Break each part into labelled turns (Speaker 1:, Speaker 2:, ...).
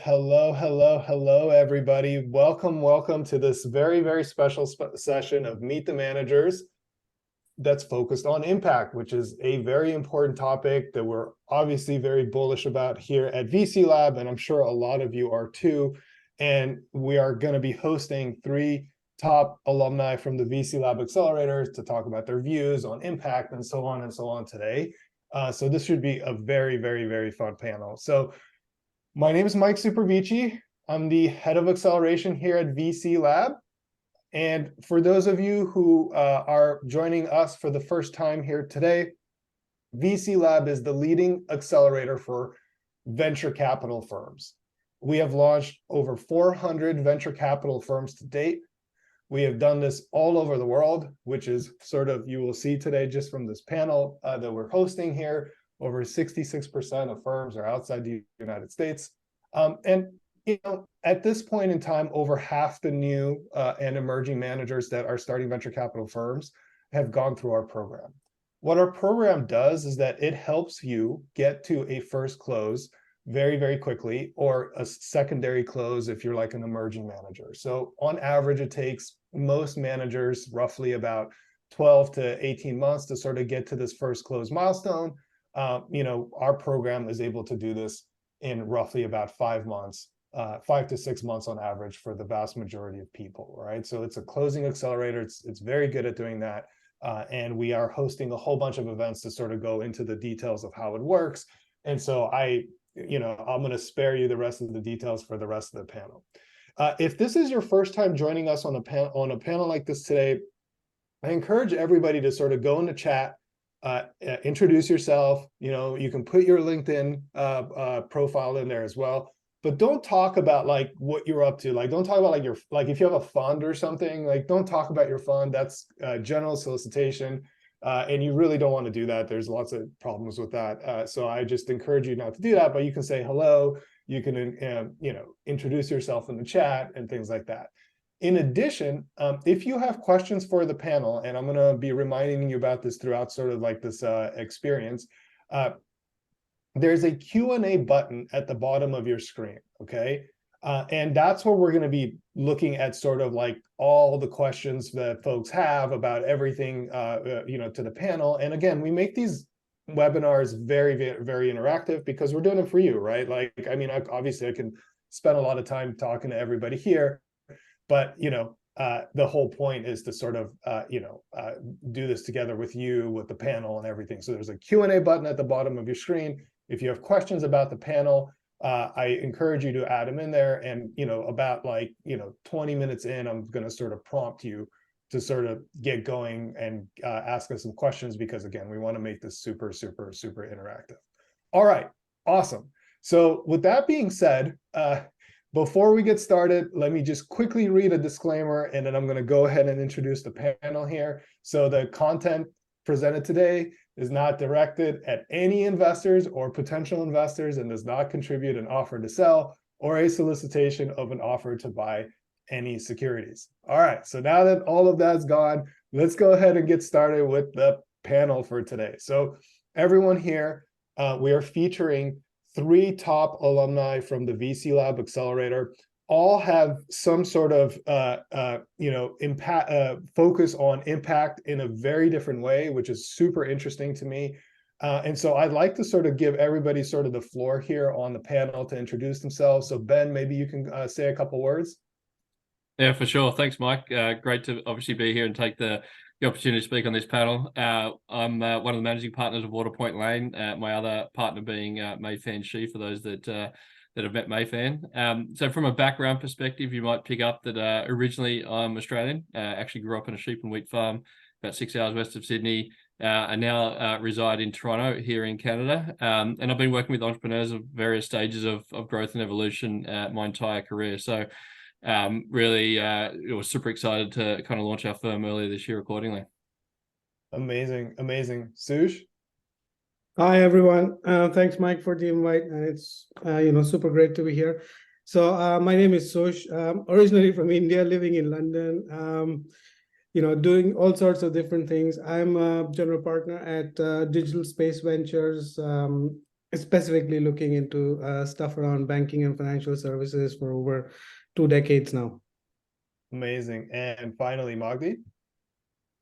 Speaker 1: Hello, everybody. Welcome to this very special session of Meet the Managers that's focused on impact, which is a very important topic that we're obviously very bullish about here at VC Lab, and I'm sure a lot of you are too. And we are going to be hosting 3 top alumni from the VC Lab accelerators to talk about their views on impact and so on today. So this should be a very fun panel. So my name is Mike Supervici. I'm the head of acceleration here at VC Lab. And for those of you who are joining us for the first time here today, VC Lab is the leading accelerator for venture capital firms. We have launched over 400 venture capital firms to date. We have done this all over the world, which is sort of, you will see today just from this panel that we're hosting here, over 66% of firms are outside the United States. And at this point in time, over half the new and emerging managers that are starting venture capital firms have gone through our program. What our program does is that it helps you get to a first close very quickly, or a secondary close if you're like an emerging manager. So on average, it takes most managers roughly about 12 to 18 months to sort of get to this first close milestone. Our program is able to do this in roughly about 5 months, 5 to 6 months on average for the vast majority of people, right? So it's a closing accelerator. It's very good at doing that. And we are hosting a whole bunch of events to sort of go into the details of how it works. And so I'm going to spare you the rest of the details for the rest of the panel. If this is your first time joining us on a panel like this today, I encourage everybody to sort of go in the chat, introduce yourself. You can put your LinkedIn profile in there as well, but don't talk about like what you're up to. Like, don't talk about like if you have a fund or something, like don't talk about your fund. That's general solicitation. And you really don't want to do that. There's lots of problems with that. So I just encourage you not to do that, but you can say hello. You can, introduce yourself in the chat and things like that. In addition, if you have questions for the panel, and I'm going to be reminding you about this throughout sort of like this experience, there's a Q&A button at the bottom of your screen, okay? And that's where we're going to be looking at sort of like all the questions that folks have about everything, to the panel. And again, we make these webinars very interactive because we're doing it for you, right? Like, I mean, obviously I can spend a lot of time talking to everybody here, but, the whole point is to sort of, do this together with you, with the panel and everything. So there's a Q&A button at the bottom of your screen. If you have questions about the panel, I encourage you to add them in there. And, about 20 minutes in, I'm going to sort of prompt you to sort of get going and ask us some questions, because again, we want to make this super interactive. All right, awesome. So with that being said, before we get started, let me just quickly read a disclaimer, and then I'm going to go ahead and introduce the panel here. So the content presented today is not directed at any investors or potential investors and does not contribute an offer to sell or a solicitation of an offer to buy any securities. All right, so now that all of that's gone, let's go ahead and get started with the panel for today. So everyone here, we are featuring 3 top alumni from the VC Lab Accelerator. All have some sort of impact, focus on impact in a very different way, which is super interesting to me. And so I'd like to sort of give everybody sort of the floor here on the panel to introduce themselves. So Ben, maybe you can say a couple words.
Speaker 2: Yeah, for sure. Thanks, Mike. Great to obviously be here and take the opportunity to speak on this panel. I'm one of the managing partners of Waterpoint Lane, my other partner being Mayfan Shi, for those that have met Mayfan. So from a background perspective, you might pick up that originally I'm Australian, actually grew up in a sheep and wheat farm about 6 hours west of Sydney, and now reside in Toronto here in Canada. And I've been working with entrepreneurs of various stages of growth and evolution my entire career. So really was super excited to kind of launch our firm earlier this year accordingly.
Speaker 1: Amazing. Sush?
Speaker 3: Hi, everyone. Thanks, Mike, for the invite. And it's, super great to be here. So my name is Sush, originally from India, living in London, doing all sorts of different things. I'm a general partner at Digital Space Ventures, specifically looking into stuff around banking and financial services for over 2 decades now.
Speaker 1: Amazing. And finally, Magdi.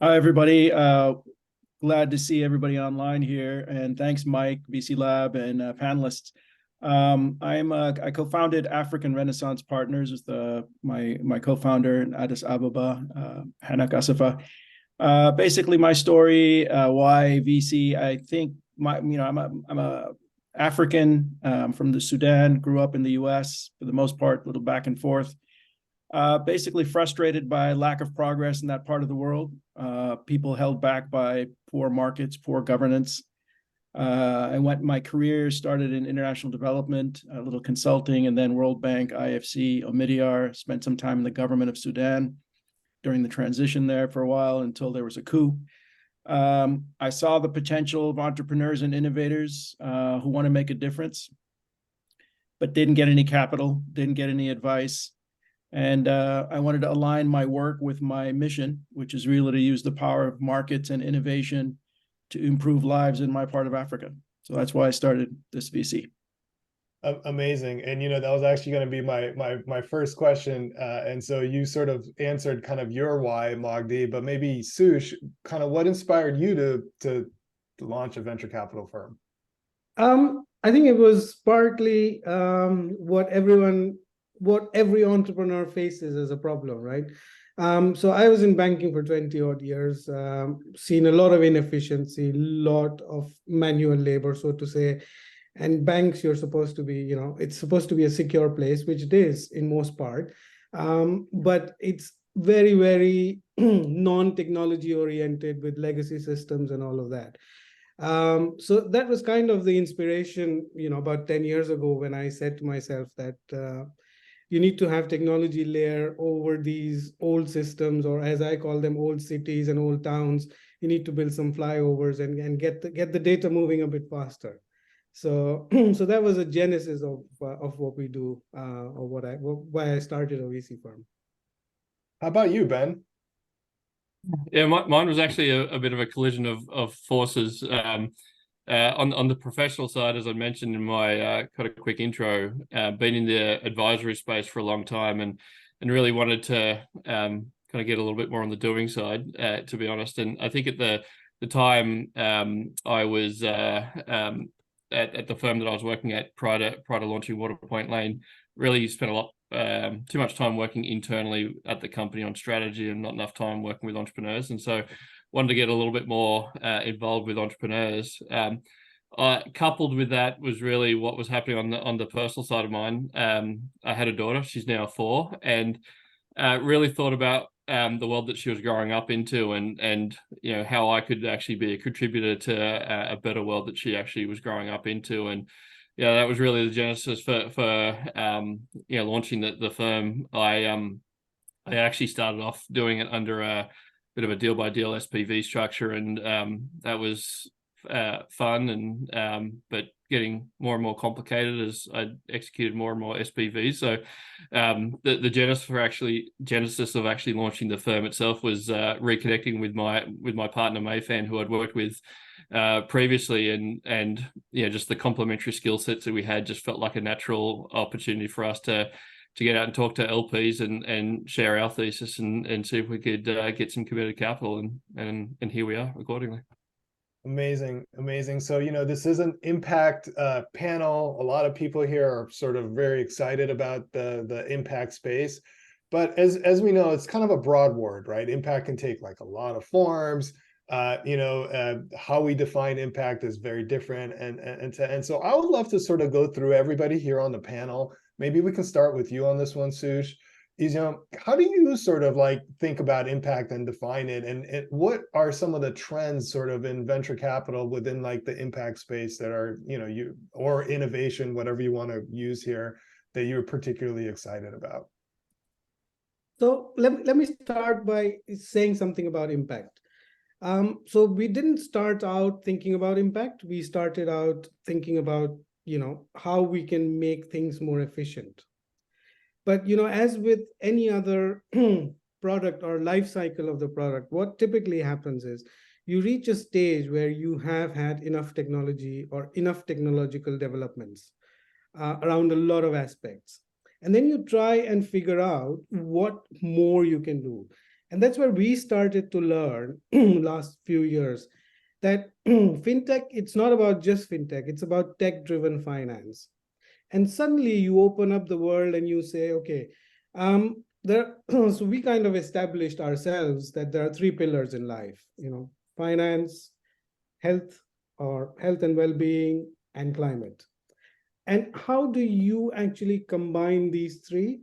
Speaker 4: Hi, everybody. Glad to see everybody online here. And thanks, Mike, VC Lab, and panelists. I co-founded African Renaissance Partners with my co-founder in Addis Ababa, Hanak Asafa. Basically, my story, why VC. I think I'm a African from the Sudan. Grew up in the U.S. for the most part, a little back and forth. Basically frustrated by lack of progress in that part of the world. People held back by poor markets, poor governance. My career started in international development, a little consulting, and then World Bank, IFC, Omidyar. Spent some time in the government of Sudan during the transition there for a while until there was a coup. I saw the potential of entrepreneurs and innovators who want to make a difference, but didn't get any capital, didn't get any advice. And I wanted to align my work with my mission, which is really to use the power of markets and innovation to improve lives in my part of Africa. So that's why I started this VC.
Speaker 1: Amazing. And that was actually going to be my first question. And so you sort of answered kind of your why, Magdi, but maybe Sush, kind of what inspired you to launch a venture capital firm?
Speaker 3: I think it was partly what every entrepreneur faces as a problem, right? So I was in banking for 20 odd years, seen a lot of inefficiency, lot of manual labor, so to say. And banks, you're supposed to be, it's supposed to be a secure place, which it is in most part. But it's very, very non-technology oriented with legacy systems and all of that. So that was kind of the inspiration, about 10 years ago when I said to myself that you need to have technology layer over these old systems, or as I call them, old cities and old towns. You need to build some flyovers and get the data moving a bit faster. So that was a genesis of what we do, or why I started a VC firm.
Speaker 1: How about you, Ben?
Speaker 2: Yeah, mine was actually a bit of a collision of forces. On the professional side, as I mentioned in my kind of quick intro, been in the advisory space for a long time and really wanted to kind of get a little bit more on the doing side, to be honest. And I think at the time I was at the firm that I was working at prior to launching Waterpoint Lane, really spent a lot too much time working internally at the company on strategy and not enough time working with entrepreneurs. And so wanted to get a little bit more involved with entrepreneurs. Coupled with that was really what was happening on the personal side of mine. I had a daughter, she's now 4, and really thought about the world that she was growing up into and how I could actually be a contributor to a better world that she actually was growing up into. And that was really the genesis for launching the firm. I actually started off doing it under a bit of a deal by deal SPV structure, and that was fun and but getting more and more complicated as I executed more and more SPVs. So the genesis of actually launching the firm itself was reconnecting with my partner Mayfan, who I'd worked with previously, and just the complementary skill sets that we had just felt like a natural opportunity for us to get out and talk to LPs and share our thesis and see if we could get some committed capital, and here we are accordingly.
Speaker 1: Amazing. So, this is an impact panel. A lot of people here are sort of very excited about the impact space, but as we know, it's kind of a broad word, right? Impact can take like a lot of forms. How we define impact is very different, and so I would love to sort of go through everybody here on the panel. Maybe we can start with you on this one, Sush. How do you sort of like think about impact and define it, and what are some of the trends sort of in venture capital within like the impact space that are or innovation, whatever you want to use here, that you're particularly excited about?
Speaker 3: So let me start by saying something about impact. So we didn't start out thinking about impact. We started out thinking about how we can make things more efficient. But as with any other product or life cycle of the product, what typically happens is you reach a stage where you have had enough technology or enough technological developments around a lot of aspects. And then you try and figure out what more you can do. And that's where we started to learn last few years that fintech, it's not about just fintech, it's about tech-driven finance. And suddenly you open up the world and you say, okay, so we kind of established ourselves that there are three pillars in life, finance, health or health and well-being, and climate. And how do you actually combine these three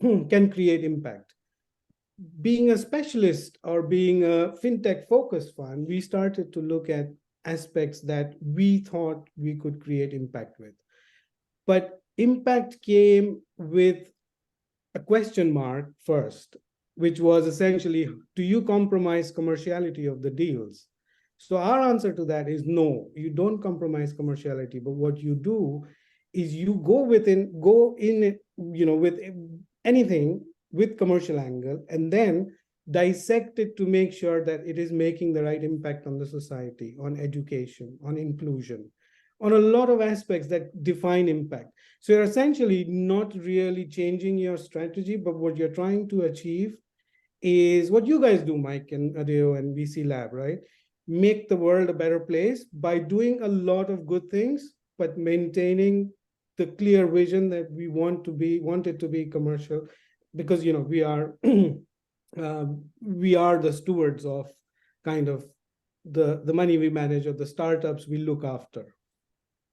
Speaker 3: can create impact? Being a specialist or being a fintech focused fund, we started to look at aspects that we thought we could create impact with. But impact came with a question mark first, which was essentially, do you compromise commerciality of the deals? So our answer to that is no, you don't compromise commerciality, but what you do is you go in, with anything with commercial angle, and then dissect it to make sure that it is making the right impact on the society, on education, on inclusion, on a lot of aspects that define impact. So you're essentially not really changing your strategy, but what you're trying to achieve is what you guys do, Mike and Adeo and VC Lab, right? Make the world a better place by doing a lot of good things, but maintaining the clear vision that we want it to be commercial, because we are we are the stewards of kind of the money we manage, or the startups we look after.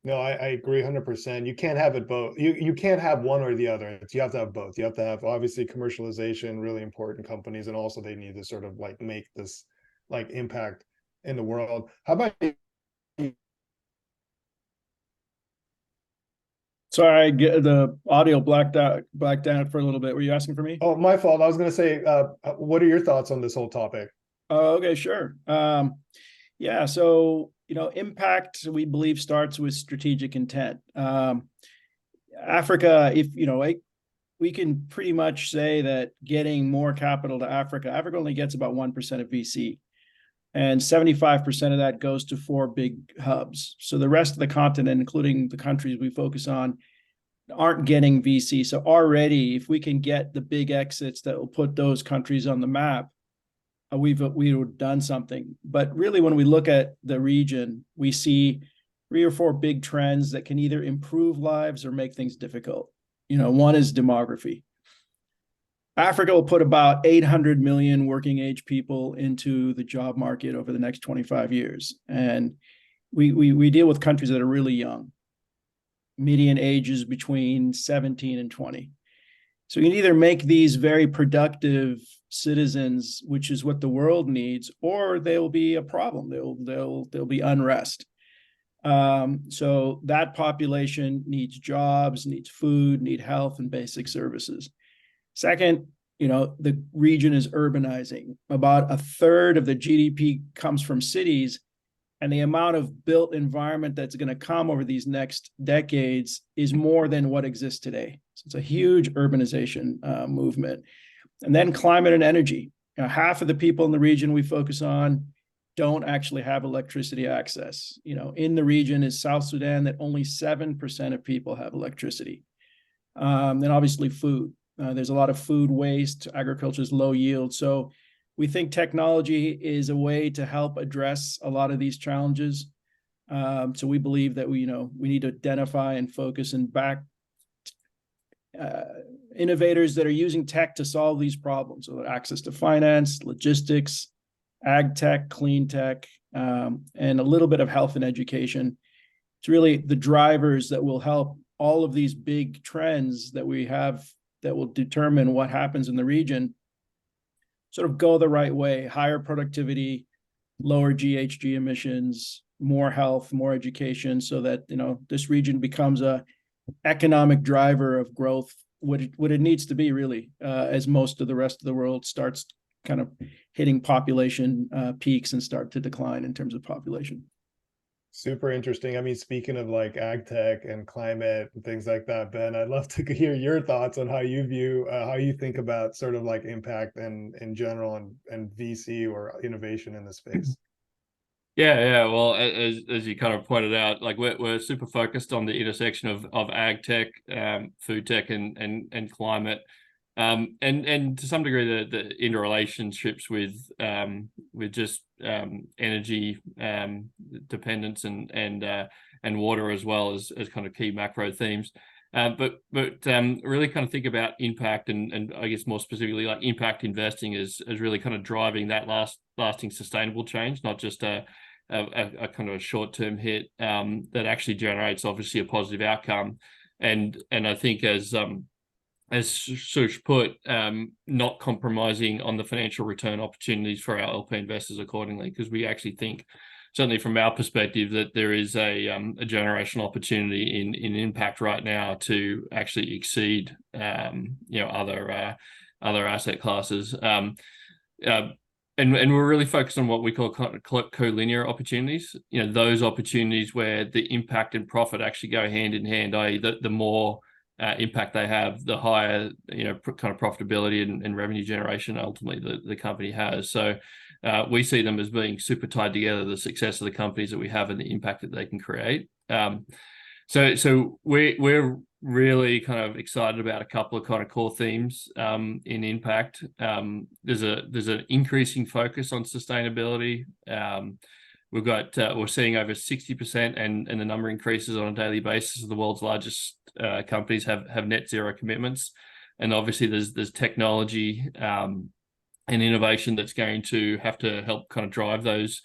Speaker 1: No, I agree 100%. You can't have it both. You can't have one or the other. You have to have both. You have to have obviously commercialization, really important companies, and also they need to sort of like make this like impact in the world. How about you?
Speaker 4: Sorry, the audio blacked out for a little bit. Were you asking for me?
Speaker 1: Oh, my fault. I was going to say, what are your thoughts on this whole topic?
Speaker 4: Oh, okay, sure. Yeah, so impact, we believe, starts with strategic intent. Africa, we can pretty much say that getting more capital to Africa only gets about 1% of VC. And 75% of that goes to 4 big hubs. So the rest of the continent, including the countries we focus on, aren't getting VC. So already, if we can get the big exits that will put those countries on the map, we've done something. But really, when we look at the region, we see 3 or 4 big trends that can either improve lives or make things difficult. One is demography. Africa will put about 800 million working age people into the job market over the next 25 years. And we deal with countries that are really young. Median ages between 17 and 20. So you can either make these very productive citizens, which is what the world needs, or they'll be a problem. There'll be unrest. So that population needs jobs, needs food, need health and basic services. Second, the region is urbanizing. About a third of the GDP comes from cities, and the amount of built environment that's going to come over these next decades is more than what exists today. So it's a huge urbanization movement. And then climate and energy. Half of the people in the region we focus on don't actually have electricity access. In the region is South Sudan, that only 7% of people have electricity. Then obviously food. There's a lot of food waste. Agriculture is low yield. So we think technology is a way to help address a lot of these challenges. So we believe that we need to identify and focus and back innovators that are using tech to solve these problems. So access to finance, logistics, ag tech, clean tech, and a little bit of health and education. It's really the drivers that will help all of these big trends that we have that will determine what happens in the region sort of go the right way. Higher productivity, lower GHG emissions, more health, more education, so that this region becomes a economic driver of growth, what it needs to be, really, as most of the rest of the world starts kind of hitting population peaks and start to decline in terms of population.
Speaker 1: Super interesting. I mean, speaking of like ag tech and climate and things like that, Ben, I'd love to hear your thoughts on how you view, how you think about sort of like impact and in general and VC or innovation in the space.
Speaker 2: Yeah. Well, as you kind of pointed out, like we're super focused on the intersection of ag tech, food tech, and climate, and to some degree the interrelationships with just energy dependence and water as well as kind of key macro themes. But really kind of think about impact and I guess more specifically like impact investing as really kind of driving that lasting sustainable change, not just a kind of a short-term hit that actually generates obviously a positive outcome. And I think as Sush put, not compromising on the financial return opportunities for our LP investors accordingly, because we actually think, certainly from our perspective, that there is a generational opportunity in impact right now to actually exceed other asset classes. And we're really focused on what we call collinear opportunities. Those opportunities where the impact and profit actually go hand in hand, i.e., the more impact they have, the higher kind of profitability and revenue generation ultimately the company has. So we see them as being super tied together, the success of the companies that we have and the impact that they can create. So we're really kind of excited about a couple of kind of core themes in impact. There's an increasing focus on sustainability. We're seeing over 60% and the number increases on a daily basis of the world's largest companies have net zero commitments. And obviously there's technology and innovation that's going to have to help kind of drive those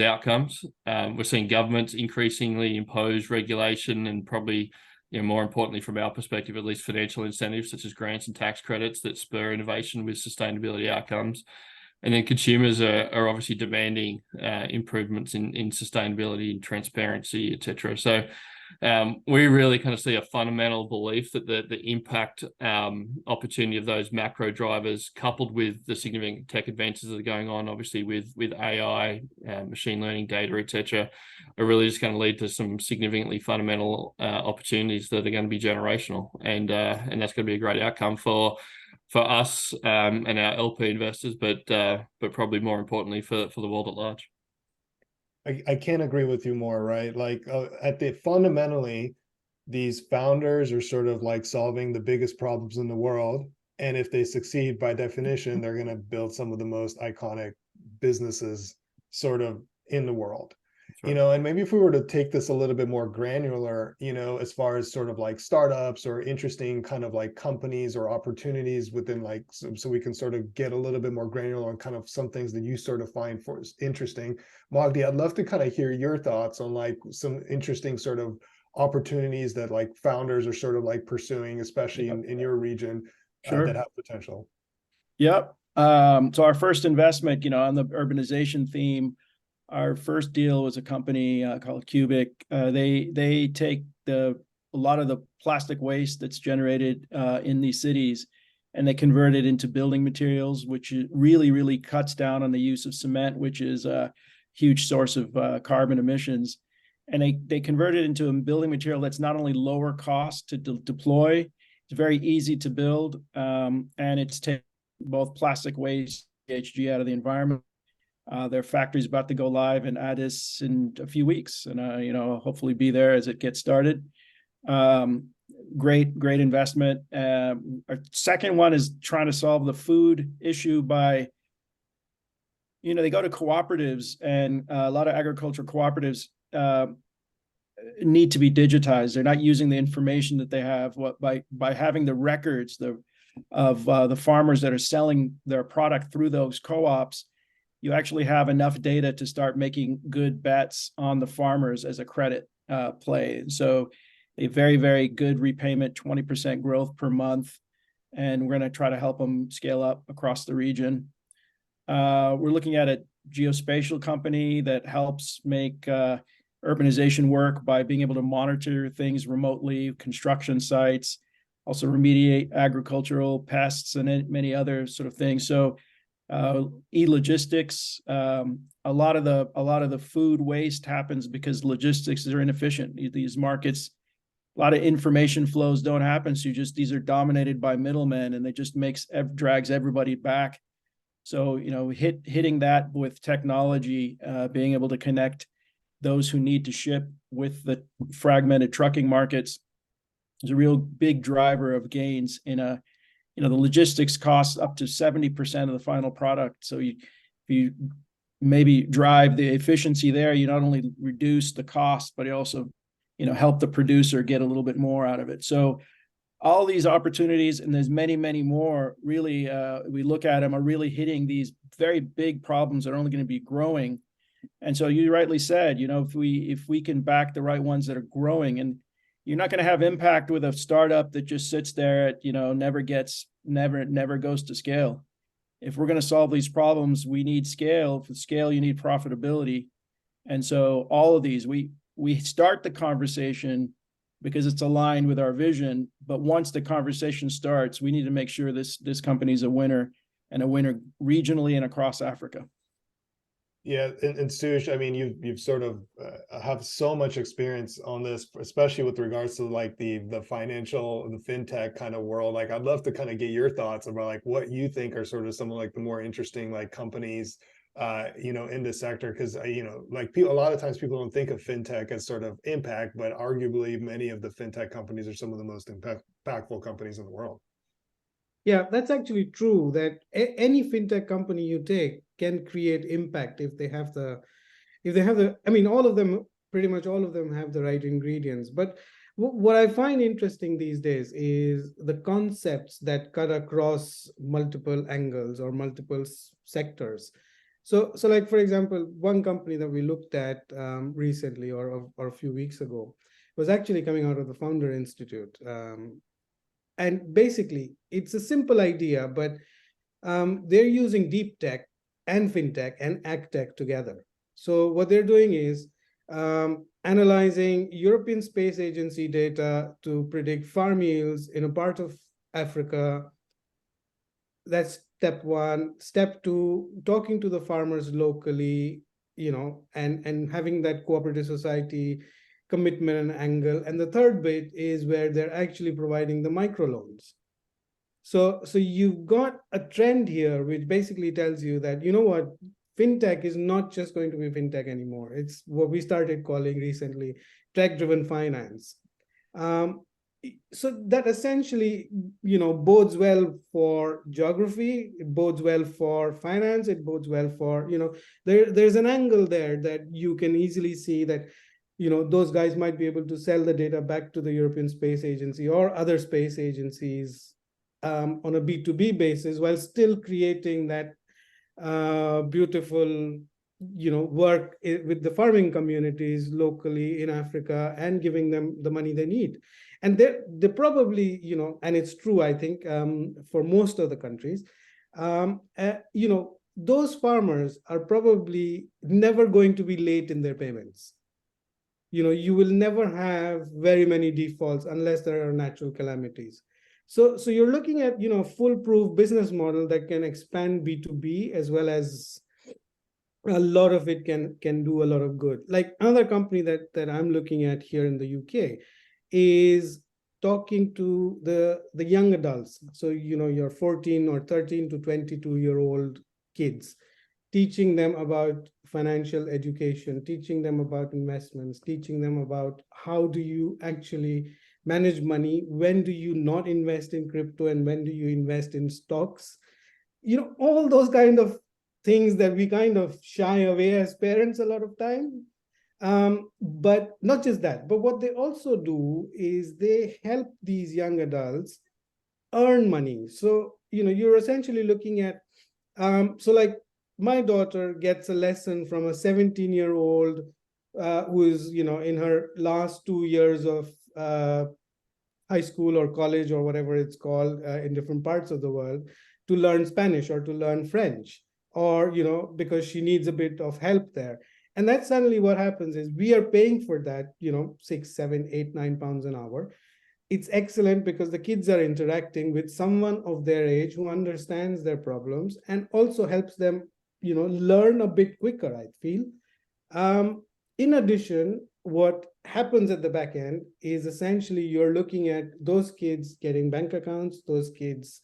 Speaker 2: outcomes. We're seeing governments increasingly impose regulation and probably, more importantly from our perspective, at least financial incentives such as grants and tax credits that spur innovation with sustainability outcomes. And then consumers are obviously demanding improvements in sustainability and transparency, et cetera. So we really kind of see a fundamental belief that the impact opportunity of those macro drivers, coupled with the significant tech advances that are going on, obviously with AI, machine learning, data, et cetera, are really just going to lead to some significantly fundamental opportunities that are going to be generational, and that's going to be a great outcome for us and our LP investors, but probably more importantly for the world at large.
Speaker 1: I can't agree with you more, right? Like fundamentally, these founders are sort of like solving the biggest problems in the world. And if they succeed, by definition, they're going to build some of the most iconic businesses sort of in the world. Right. And maybe if we were to take this a little bit more granular, as far as sort of like startups or interesting kind of like companies or opportunities within like, so we can sort of get a little bit more granular on kind of some things that you sort of find interesting. Magdi, I'd love to kind of hear your thoughts on like some interesting sort of opportunities that like founders are sort of like pursuing, especially in your region, that have potential.
Speaker 4: Yep. So our first investment, on the urbanization theme, our first deal was a company called Cubic. They take a lot of the plastic waste that's generated in these cities, and they convert it into building materials, which really, really cuts down on the use of cement, which is a huge source of carbon emissions. And they convert it into a building material that's not only lower cost to deploy, it's very easy to build, and it's taking both plastic waste, GHG out of the environment. Their factory's about to go live in Addis in a few weeks, and hopefully be there as it gets started. Great investment. Our second one is trying to solve the food issue by, they go to cooperatives, and a lot of agriculture cooperatives need to be digitized. They're not using the information that they have by having the records of the farmers that are selling their product through those co-ops. You actually have enough data to start making good bets on the farmers as a credit play. And so a very, very good repayment, 20% growth per month. And we're going to try to help them scale up across the region. We're looking at a geospatial company that helps make urbanization work by being able to monitor things remotely, construction sites, also remediate agricultural pests and many other sort of things. So e-logistics, a lot of the food waste happens because logistics are inefficient. These markets, a lot of information flows don't happen. So these are dominated by middlemen, and it just drags everybody back. So, hitting that with technology, being able to connect those who need to ship with the fragmented trucking markets is a real big driver of gains in the logistics costs up to 70% of the final product. So if you maybe drive the efficiency there, you not only reduce the cost, but you also, help the producer get a little bit more out of it. So all these opportunities, and there's many, many more, really, we look at them, are really hitting these very big problems that are only going to be growing. And so you rightly said, if we can back the right ones that are growing, and you're not going to have impact with a startup that just sits there at, never goes to scale. If we're going to solve these problems, we need scale. For scale, you need profitability. And so all of these, we start the conversation because it's aligned with our vision. But once the conversation starts, we need to make sure this company is a winner, and a winner regionally and across Africa.
Speaker 1: Yeah, and Sush, I mean, you've sort of have so much experience on this, especially with regards to like the financial, the fintech kind of world. Like, I'd love to kind of get your thoughts about like what you think are sort of some of like the more interesting like companies, in the sector, because like a lot of times people don't think of fintech as sort of impact, but arguably many of the fintech companies are some of the most impactful companies in the world.
Speaker 3: Yeah, that's actually true, that any fintech company you take can create impact if they have the, I mean, pretty much all of them have the right ingredients. But what I find interesting these days is the concepts that cut across multiple angles or multiple sectors. So like, for example, one company that we looked at recently or a few weeks ago was actually coming out of the Founder Institute. And basically, it's a simple idea, but they're using deep tech and fintech and ag tech together. So what they're doing is analyzing European Space Agency data to predict farm yields in a part of Africa. That's step one. Step two, talking to the farmers locally, and having that cooperative society commitment and angle. And the third bit is where they're actually providing the microloans. So you've got a trend here, which basically tells you that, what, fintech is not just going to be fintech anymore. It's what we started calling recently tech-driven finance. So that essentially, bodes well for geography, it bodes well for finance, it bodes well for, there's an angle there that you can easily see that, those guys might be able to sell the data back to the European Space Agency or other space agencies on a B2B basis, while still creating that beautiful, work with the farming communities locally in Africa and giving them the money they need. And they probably, and it's true, I think, for most of the countries, those farmers are probably never going to be late in their payments. You will never have very many defaults unless there are natural calamities. So you're looking at, foolproof business model that can expand B2B, as well as a lot of it can do a lot of good. Like another company that I'm looking at here in the UK is talking to the young adults. So, your 14 or 13 to 22-year-old kids, teaching them about financial education, teaching them about investments, teaching them about how do you actually manage money, when do you not invest in crypto, and when do you invest in stocks, all those kind of things that we kind of shy away as parents a lot of time. But not just that, but what they also do is they help these young adults earn money. So, you're essentially looking at, so like my daughter gets a lesson from a 17-year-old who is, in her last 2 years of high school or college or whatever it's called in different parts of the world, to learn Spanish or to learn French, or, because she needs a bit of help there. And that's suddenly what happens is we are paying for that, 6, 7, 8, 9 pounds an hour. It's excellent because the kids are interacting with someone of their age who understands their problems and also helps them, learn a bit quicker, I feel. In addition, what happens at the back end is essentially you're looking at those kids getting bank accounts, those kids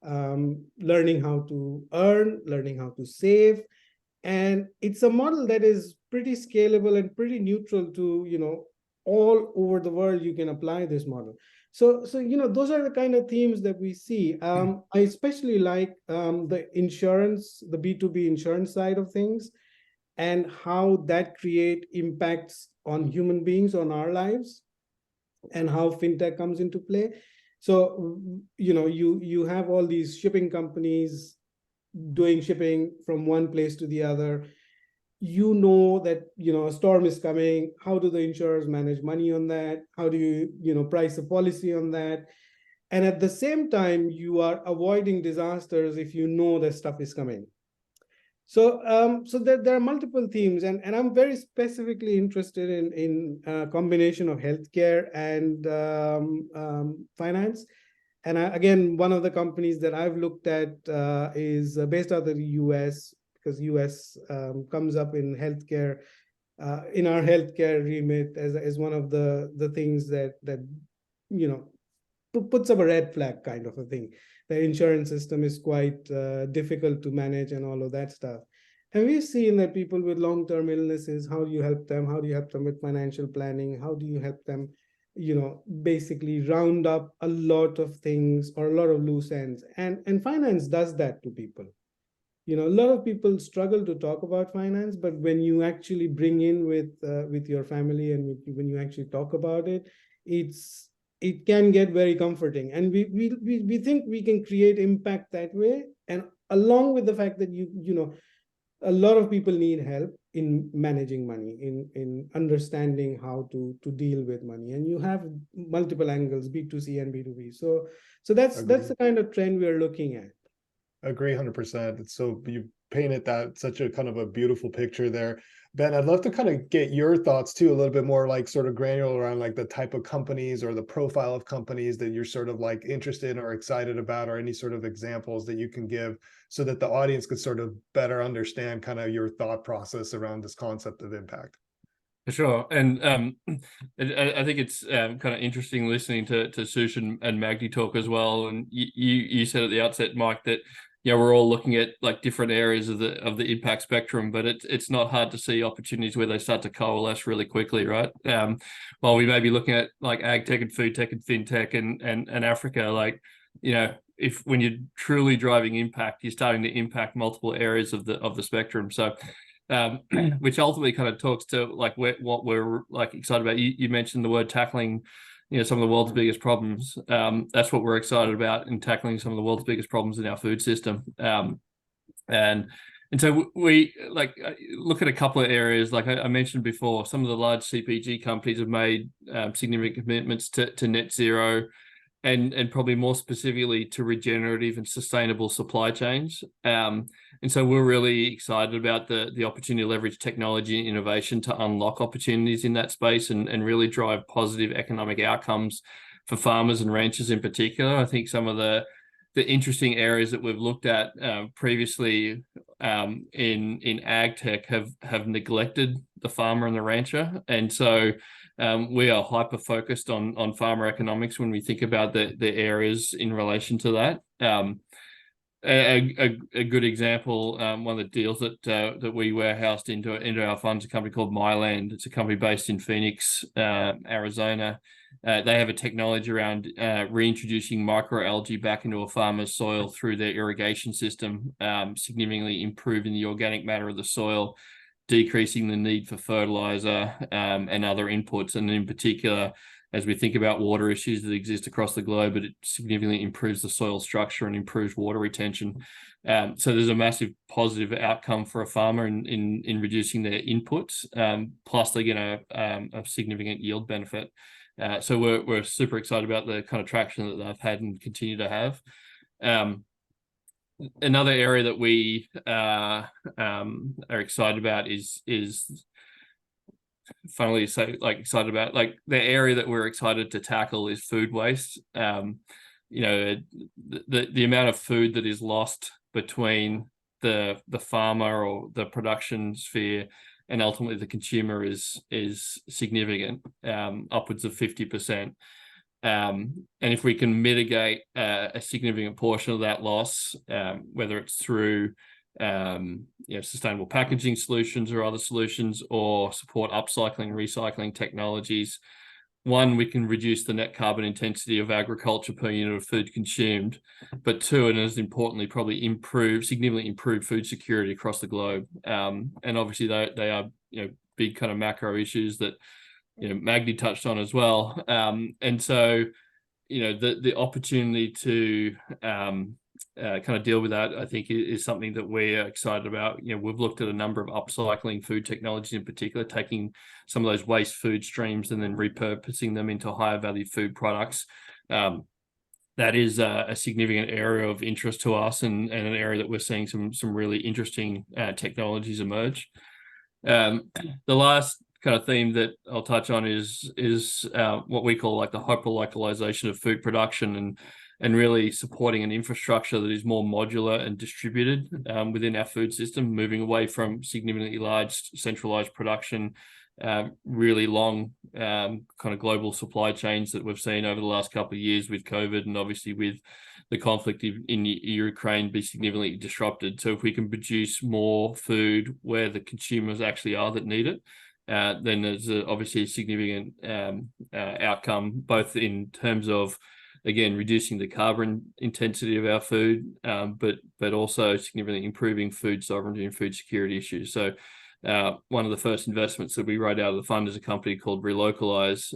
Speaker 3: learning how to earn, learning how to save. And it's a model that is pretty scalable and pretty neutral to, all over the world. You can apply this model. So those are the kind of themes that we see. I especially like the insurance, the B2B insurance side of things, and how that create impacts on human beings, on our lives, and how fintech comes into play. So you have all these shipping companies doing shipping from one place to the other. That a storm is coming. How do the insurers manage money on that? How do you price a policy on that? And at the same time, you are avoiding disasters if you know that stuff is coming. So there are multiple themes, and I'm very specifically interested in combination of healthcare and finance. And again, one of the companies that I've looked at is based out of the US, because US comes up in healthcare, in our healthcare remit as one of the things that puts up a red flag kind of a thing. The insurance system is quite difficult to manage and all of that stuff. And we've seen that people with long-term illnesses, how do you help them? How do you help them with financial planning? How do you help them, basically round up a lot of things or a lot of loose ends? And finance does that to people. A lot of people struggle to talk about finance, but when you actually bring in with your family and when you actually talk about it, it can get very comforting. And we think we can create impact that way. And along with the fact that a lot of people need help in managing money, in understanding how to deal with money. And you have multiple angles, B2C and B2B. So that's the kind of trend we're looking at.
Speaker 1: Agree 100%. It's so you painted that such a kind of a beautiful picture there. Ben, I'd love to kind of get your thoughts too, a little bit more like sort of granular around like the type of companies or the profile of companies that you're sort of like interested in or excited about, or any sort of examples that you can give so that the audience could sort of better understand kind of your thought process around this concept of impact.
Speaker 2: For sure. And I think it's kind of interesting listening to Sush and Magdi talk as well. And you said at the outset, Mike, that we're all looking at like different areas of the impact spectrum, but it's not hard to see opportunities where they start to coalesce really quickly, right? While we may be looking at like ag tech and food tech and fintech and Africa, like if when you're truly driving impact, you're starting to impact multiple areas of the spectrum. So which ultimately kind of talks to like what we're like excited about. You mentioned the word tackling some of the world's biggest problems. That's what we're excited about, in tackling some of the world's biggest problems in our food system. And so we like look at a couple of areas. Like I mentioned before, some of the large CPG companies have made significant commitments to net zero, and probably more specifically to regenerative and sustainable supply chains. And so we're really excited about the opportunity to leverage technology and innovation to unlock opportunities in that space and really drive positive economic outcomes for farmers and ranchers in particular. I think some of the interesting areas that we've looked at previously in ag tech have neglected the farmer and the rancher. And so we are hyper focused on farmer economics when we think about the areas in relation to that. A good example, one of the deals that we warehoused into our funds, a company called Myland. It's a company based in Phoenix, Arizona. They have a technology around reintroducing microalgae back into a farmer's soil through their irrigation system, significantly improving the organic matter of the soil, decreasing the need for fertilizer and other inputs. And in particular, as we think about water issues that exist across the globe, it significantly improves the soil structure and improves water retention. So there's a massive positive outcome for a farmer in reducing their inputs, plus they get a significant yield benefit. So we're super excited about the kind of traction that they've had and continue to have. Another area that we are excited about is funnily so like excited about, like the area that we're excited to tackle is food waste. The amount of food that is lost between the farmer or the production sphere and ultimately the consumer is significant, upwards of 50%. And if we can mitigate a significant portion of that loss, whether it's through sustainable packaging solutions or other solutions, or support upcycling, recycling technologies, one, we can reduce the net carbon intensity of agriculture per unit of food consumed, but two, and as importantly, probably significantly improve food security across the globe. And obviously they are, big kind of macro issues that, Magdi touched on as well. And so, the opportunity to kind of deal with that, I think, is something that we're excited about. We've looked at a number of upcycling food technologies, in particular, taking some of those waste food streams and then repurposing them into higher value food products. That is a significant area of interest to us, and an area that we're seeing some really interesting technologies emerge. The last kind of theme that I'll touch on is what we call like the hyper-localization of food production, and really supporting an infrastructure that is more modular and distributed within our food system, moving away from significantly large centralized production, really long kind of global supply chains that we've seen over the last couple of years with COVID, and obviously with the conflict in Ukraine be significantly disrupted. So if we can produce more food where the consumers actually are that need it, then there's obviously a significant outcome, both in terms of, again, reducing the carbon intensity of our food, but also significantly improving food sovereignty and food security issues. So one of the first investments that we wrote out of the fund is a company called Relocalize.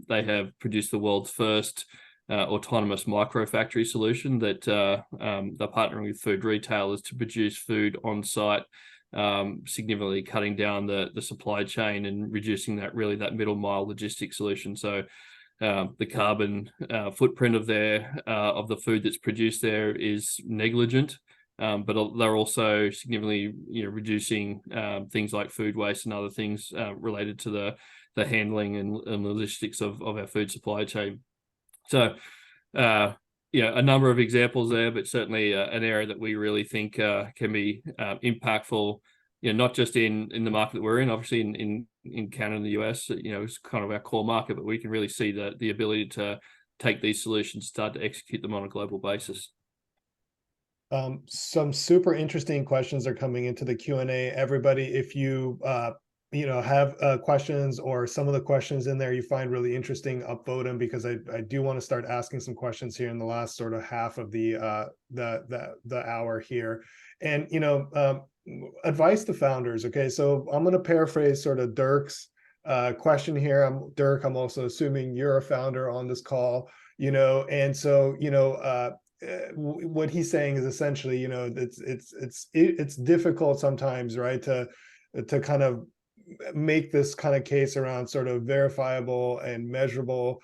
Speaker 2: They have produced the world's first autonomous microfactory solution that they're partnering with food retailers to produce food on site, significantly cutting down the supply chain and reducing that middle mile logistics solution. So the carbon footprint of the food that's produced there is negligent, but they're also significantly reducing things like food waste and other things related to the handling and logistics of our food supply chain. So a number of examples there, but certainly an area that we really think can be impactful, not just in the market that we're in, obviously in Canada and the US, it's kind of our core market, but we can really see the ability to take these solutions, start to execute them on a global basis.
Speaker 1: Some super interesting questions are coming into the Q&A. Everybody, if you have questions, or some of the questions in there you find really interesting, upvote them, because I do want to start asking some questions here in the last sort of half of the hour here. And advice to founders. Okay, so I'm going to paraphrase sort of Dirk's question here. Dirk, I'm also assuming you're a founder on this call, and so what he's saying is essentially, it's difficult sometimes, right, to kind of make this kind of case around sort of verifiable and measurable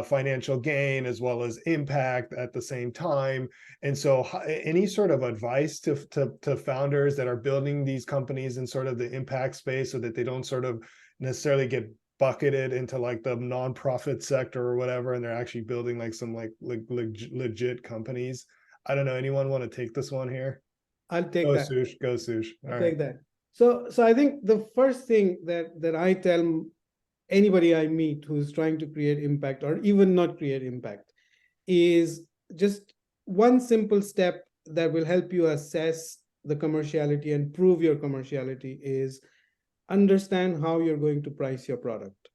Speaker 1: financial gain as well as impact at the same time. And so any sort of advice to founders that are building these companies in sort of the impact space, so that they don't sort of necessarily get bucketed into like the nonprofit sector or whatever, and they're actually building like some legit companies? I don't know, anyone want to take this one here?
Speaker 3: I'll take that.
Speaker 1: Go Sush.
Speaker 3: I'll take that. So I think the first thing that I tell anybody I meet who's trying to create impact, or even not create impact, is just one simple step that will help you assess the commerciality and prove your commerciality is understand how you're going to price your product.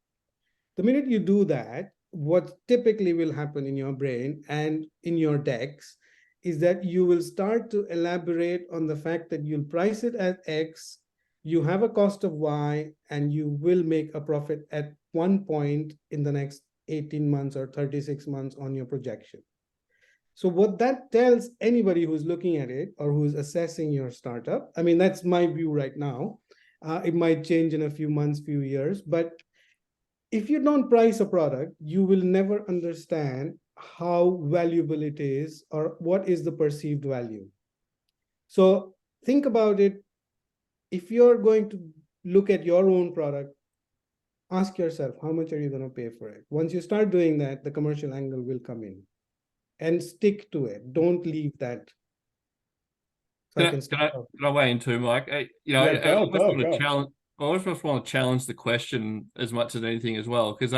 Speaker 3: The minute you do that, what typically will happen in your brain and in your decks is that you will start to elaborate on the fact that you'll price it at X, you have a cost of Y, and you will make a profit at one point in the next 18 months or 36 months on your projection. So what that tells anybody who's looking at it or who's assessing your startup, I mean, that's my view right now. It might change in a few months, few years, but if you don't price a product, you will never understand how valuable it is or what is the perceived value. So think about it. If you're going to look at your own product, ask yourself, how much are you going to pay for it? Once you start doing that, the commercial angle will come in, and stick to it. Don't leave that.
Speaker 2: Can I weigh in too, Mike? I always want to challenge the question as much as anything as well, because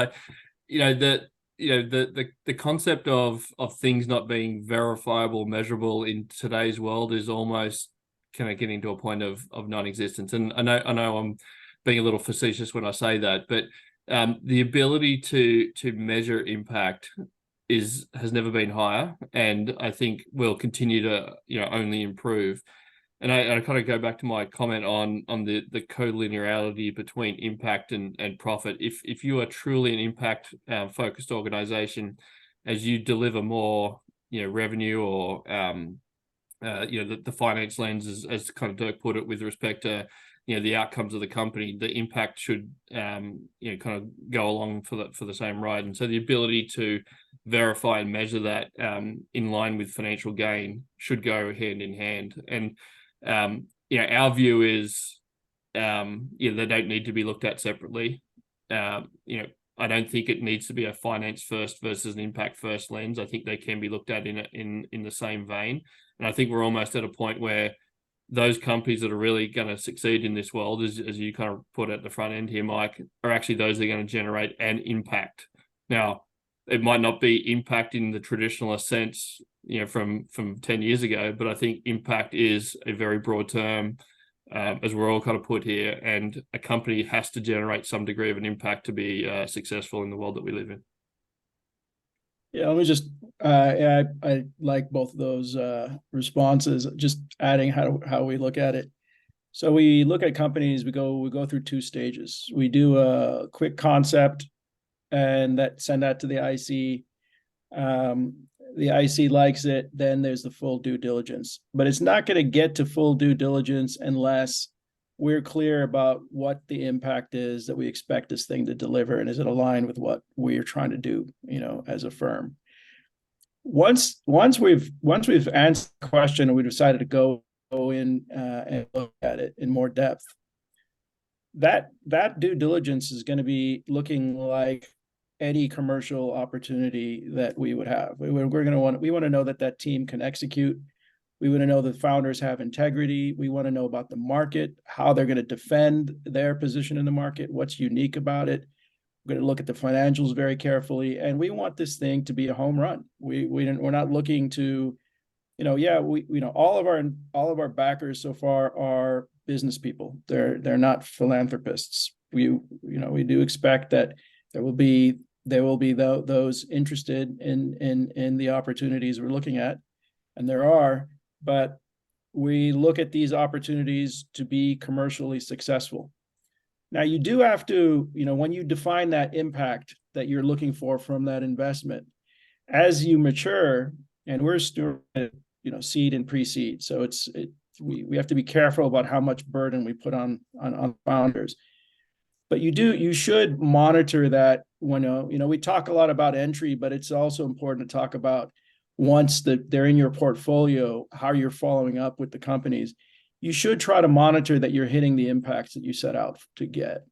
Speaker 2: the concept of things not being verifiable, measurable in today's world is almost kind of getting to a point of non-existence. And I know I'm being a little facetious when I say that, but the ability to measure impact has never been higher, and I think will continue to only improve. And I kind of go back to my comment on the collinearity between impact and profit. If you are truly an impact focused organization, as you deliver more revenue or the finance lens, as kind of Dirk put it, with respect to the outcomes of the company, the impact should kind of go along for the same ride. And so the ability to verify and measure that in line with financial gain should go hand in hand. And our view is they don't need to be looked at separately. I don't think it needs to be a finance first versus an impact first lens. I think they can be looked at in the same vein. And I think we're almost at a point where those companies that are really going to succeed in this world, as you kind of put at the front end here, Mike, are actually those that are going to generate an impact. Now, it might not be impact in the traditional sense, from 10 years ago, but I think impact is a very broad term, as we're all kind of put here, and a company has to generate some degree of an impact to be successful in the world that we live in.
Speaker 4: Yeah, let me just I like both of those responses, just adding how we look at it. So we look at companies, we go through two stages. We do a quick concept and send that to the IC. The IC likes it, then there's the full due diligence. But it's not going to get to full due diligence unless we're clear about what the impact is that we expect this thing to deliver, and is it aligned with what we're trying to do, as a firm. Once we've answered the question and we decided to go in and look at it in more depth, that due diligence is going to be looking like any commercial opportunity that we would have. We want to know that team can execute. We want to know that founders have integrity. We want to know about the market, how they're going to defend their position in the market, what's unique about it. We're going to look at the financials very carefully, and we want this thing to be a home run. We're not looking to, all of our backers so far are business people. They're not philanthropists. We do expect that there will be those interested in the opportunities we're looking at, and there are. But we look at these opportunities to be commercially successful. Now, you do have to, when you define that impact that you're looking for from that investment, as you mature, and we're still, seed and pre-seed, so we have to be careful about how much burden we put on founders. But you should monitor that when, we talk a lot about entry, but it's also important to talk about once they're in your portfolio, how you're following up with the companies. You should try to monitor that you're hitting the impacts that you set out to get,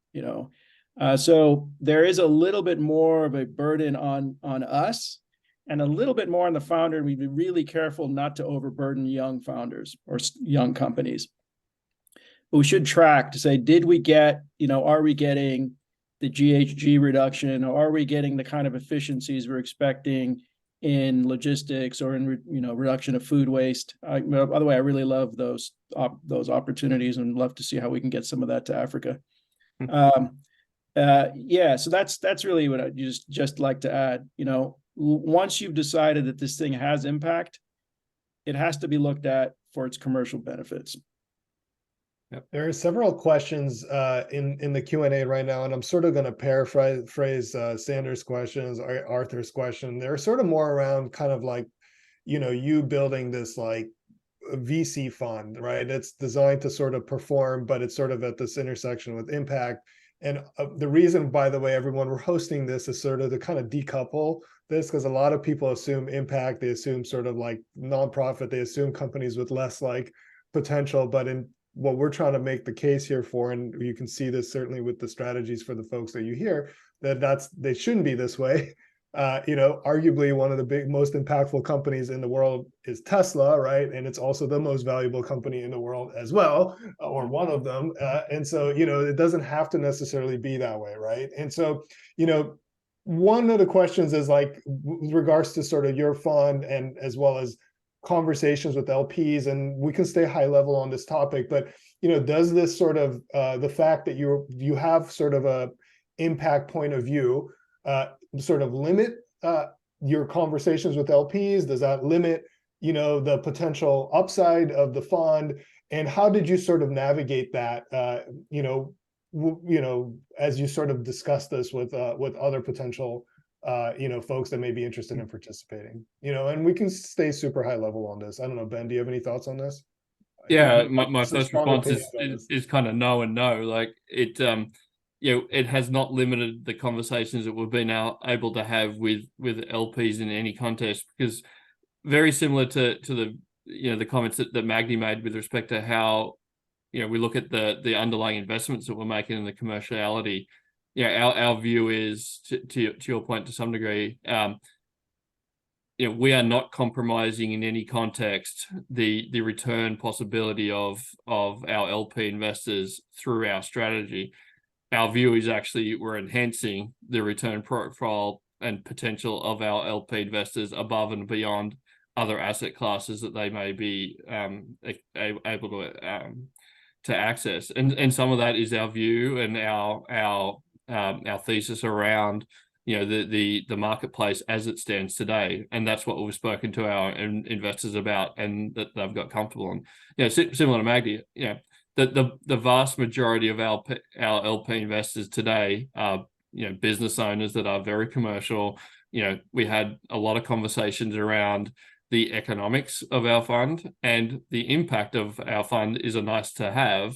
Speaker 4: So there is a little bit more of a burden on us and a little bit more on the founder. And we'd be really careful not to overburden young founders or young companies. But we should track to say, did we get, are we getting the GHG reduction, or are we getting the kind of efficiencies we're expecting in logistics or in reduction of food waste? By the way, I really love those opportunities and love to see how we can get some of that to Africa. So that's really what I just like to add. Once you've decided that this thing has impact, it has to be looked at for its commercial benefits.
Speaker 1: There are several questions in the Q&A right now, and I'm sort of going to paraphrase Sanders' questions, Arthur's question. They're sort of more around kind of like, you building this like VC fund, right? It's designed to sort of perform, but it's sort of at this intersection with impact. And the reason, by the way, everyone, we're hosting this is sort of to kind of decouple this, because a lot of people assume impact, they assume sort of like nonprofit, they assume companies with less like potential, but in what we're trying to make the case here for, and you can see this certainly with the strategies for the folks that you hear, they shouldn't be this way. Arguably one of the most impactful companies in the world is Tesla, right? And it's also the most valuable company in the world as well, or one of them. And so, it doesn't have to necessarily be that way, right? And so, one of the questions is like with regards to sort of your fund and as well as conversations with LPs, and we can stay high level on this topic, but does this sort of the fact that you have sort of a impact point of view sort of limit your conversations with LPs? Does that limit the potential upside of the fund? And how did you sort of navigate that as you sort of discuss this with other potential folks that may be interested in participating, and we can stay super high level on this. I don't know, Ben, do you have any thoughts on this?
Speaker 2: Yeah, my
Speaker 1: Some
Speaker 2: first
Speaker 1: strong
Speaker 2: response
Speaker 1: opinions on this.
Speaker 2: is kind of no and no. Like it, it has not limited the conversations that we've been able to have with LPs in any context, because very similar to the the comments that Magdi made with respect to how we look at the underlying investments that we're making and the commerciality. Our view is to your point to some degree. We are not compromising in any context the return possibility of our LP investors through our strategy. Our view is actually we're enhancing the return profile and potential of our LP investors above and beyond other asset classes that they may be able to access, and some of that is our view and our thesis around the marketplace as it stands today, and that's what we've spoken to our investors about, and that they've got comfortable on. Similar to Magdi, the vast majority of our LP investors today are business owners that are very commercial. We had a lot of conversations around the economics of our fund, and the impact of our fund is a nice to have,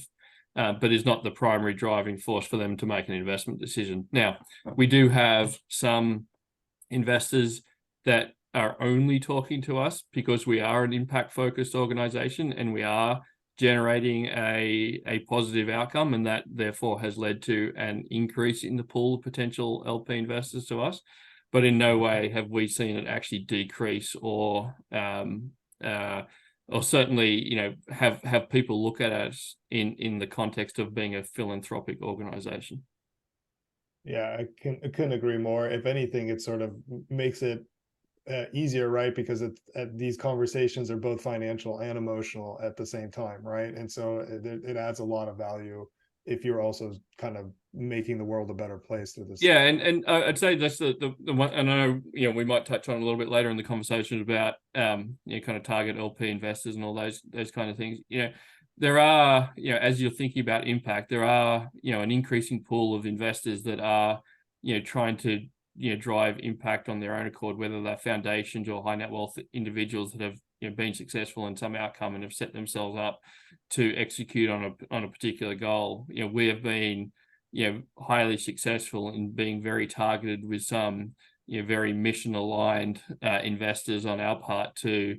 Speaker 2: but is not the primary driving force for them to make an investment decision. Now, we do have some investors that are only talking to us because we are an impact-focused organization and we are generating a positive outcome, and that therefore has led to an increase in the pool of potential LP investors to us. But in no way have we seen it actually decrease or certainly, have people look at us in the context of being a philanthropic organization.
Speaker 1: Yeah, I couldn't agree more. If anything, it sort of makes it easier, right? Because these conversations are both financial and emotional at the same time, right? And so it adds a lot of value if you're also kind of making the world a better place through this.
Speaker 2: Yeah, and I'd say that's the one, and I know we might touch on a little bit later in the conversation about kind of target LP investors and all those kind of things. There are as you're thinking about impact, there are an increasing pool of investors that are trying to drive impact on their own accord, whether they're foundations or high net wealth individuals that have been successful in some outcome and have set themselves up to execute on a particular goal. We have been highly successful in being very targeted with some very mission aligned investors on our part to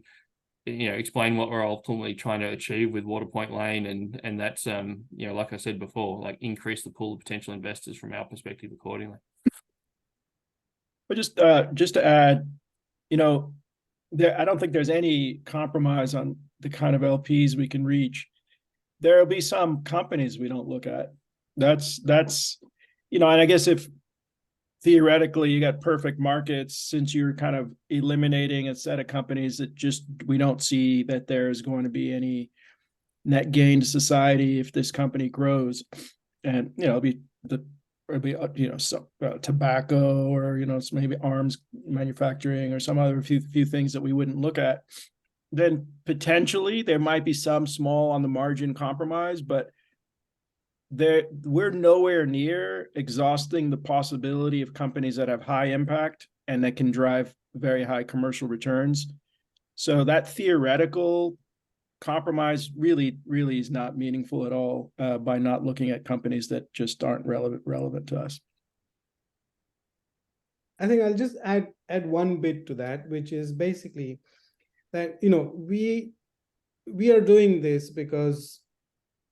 Speaker 2: explain what we're ultimately trying to achieve with Waterpoint Lane, and that's like I said before, like increase the pool of potential investors from our perspective accordingly.
Speaker 4: But just to add, I don't think there's any compromise on the kind of LPs we can reach. There'll be some companies we don't look at. That's and I guess if theoretically you got perfect markets, since you're kind of eliminating a set of companies that just we don't see that there's going to be any net gain to society if this company grows, and it'll be tobacco or maybe arms manufacturing or some other few things that we wouldn't look at, then potentially there might be some small on the margin compromise, but we're nowhere near exhausting the possibility of companies that have high impact and that can drive very high commercial returns. So that theoretical compromise really is not meaningful at all by not looking at companies that just aren't relevant to us.
Speaker 3: I think I'll just add one bit to that, which is basically that we are doing this because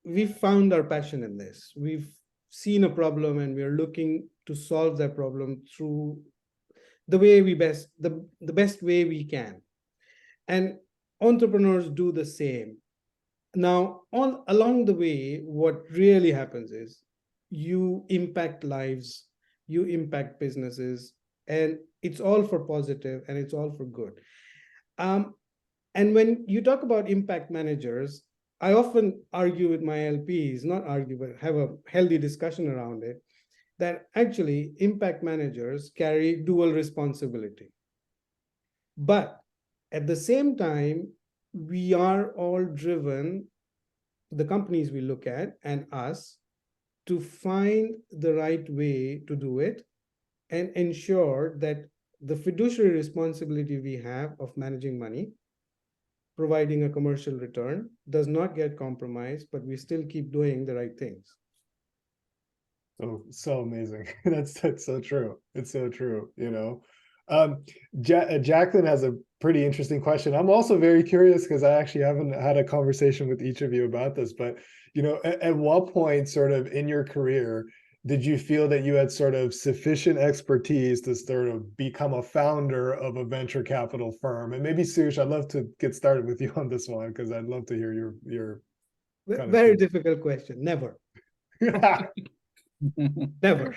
Speaker 3: we found our passion in this. We've seen a problem and we are looking to solve that problem through the way the best way we can. And entrepreneurs do the same. Now, along the way, what really happens is you impact lives, you impact businesses, and it's all for positive and it's all for good. And when you talk about impact managers, I often argue with my LPs, not argue, but have a healthy discussion around it, that actually impact managers carry dual responsibility. But at the same time, we are all driven, the companies we look at and us, to find the right way to do it and ensure that the fiduciary responsibility we have of managing money, providing a commercial return, does not get compromised, but we still keep doing the right things.
Speaker 1: So amazing. That's so true. It's so true, you know. Jacqueline has a pretty interesting question. I'm also very curious because I actually haven't had a conversation with each of you about this, but you know, at what point sort of in your career did you feel that you had sort of sufficient expertise to sort of become a founder of a venture capital firm? And maybe Sush, I'd love to get started with you on this one because I'd love to hear your kind
Speaker 3: Very
Speaker 1: of
Speaker 3: difficult question. Never. Never.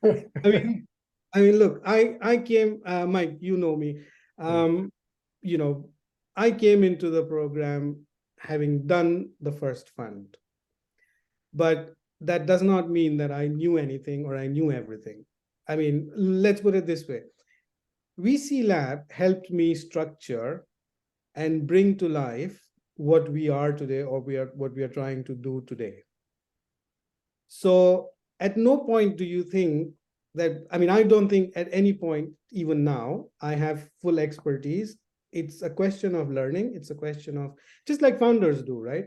Speaker 3: I mean, look, I came, Mike, you know me. You know, I came into the program having done the first fund, but that does not mean that I knew anything or I knew everything. I mean, let's put it this way. VC Lab helped me structure and bring to life what we are today, or what we are trying to do today. So at no point do you think that, I mean, I don't think at any point, even now, I have full expertise. It's a question of learning. It's a question of, just like founders do, right?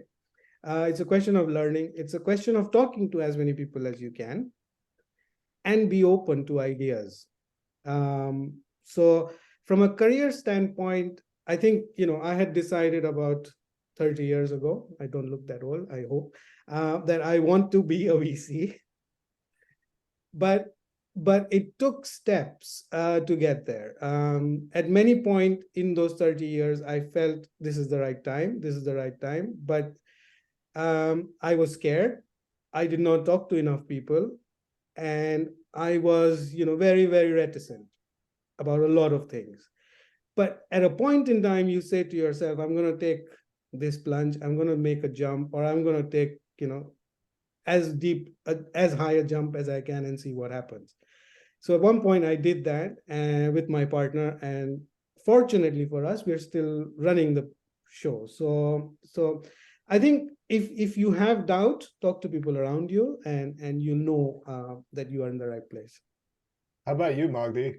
Speaker 3: It's a question of learning. It's a question of talking to as many people as you can and be open to ideas. So from a career standpoint, I think, you know, I had decided about 30 years ago, I don't look that old, I hope, that I want to be a VC. But it took steps to get there. At many point in those 30 years, I felt this is the right time, but I was scared. I did not talk to enough people, and I was, you know, very, very reticent about a lot of things. But at a point in time, you say to yourself, I'm going to take this plunge, I'm going to make a jump, or I'm going to take, you know, as deep, as high a jump as I can and see what happens. So at one point I did that with my partner, and fortunately for us, we're still running the show. So I think if you have doubt, talk to people around you, and you know that you are in the right place.
Speaker 1: How about you, Magdi?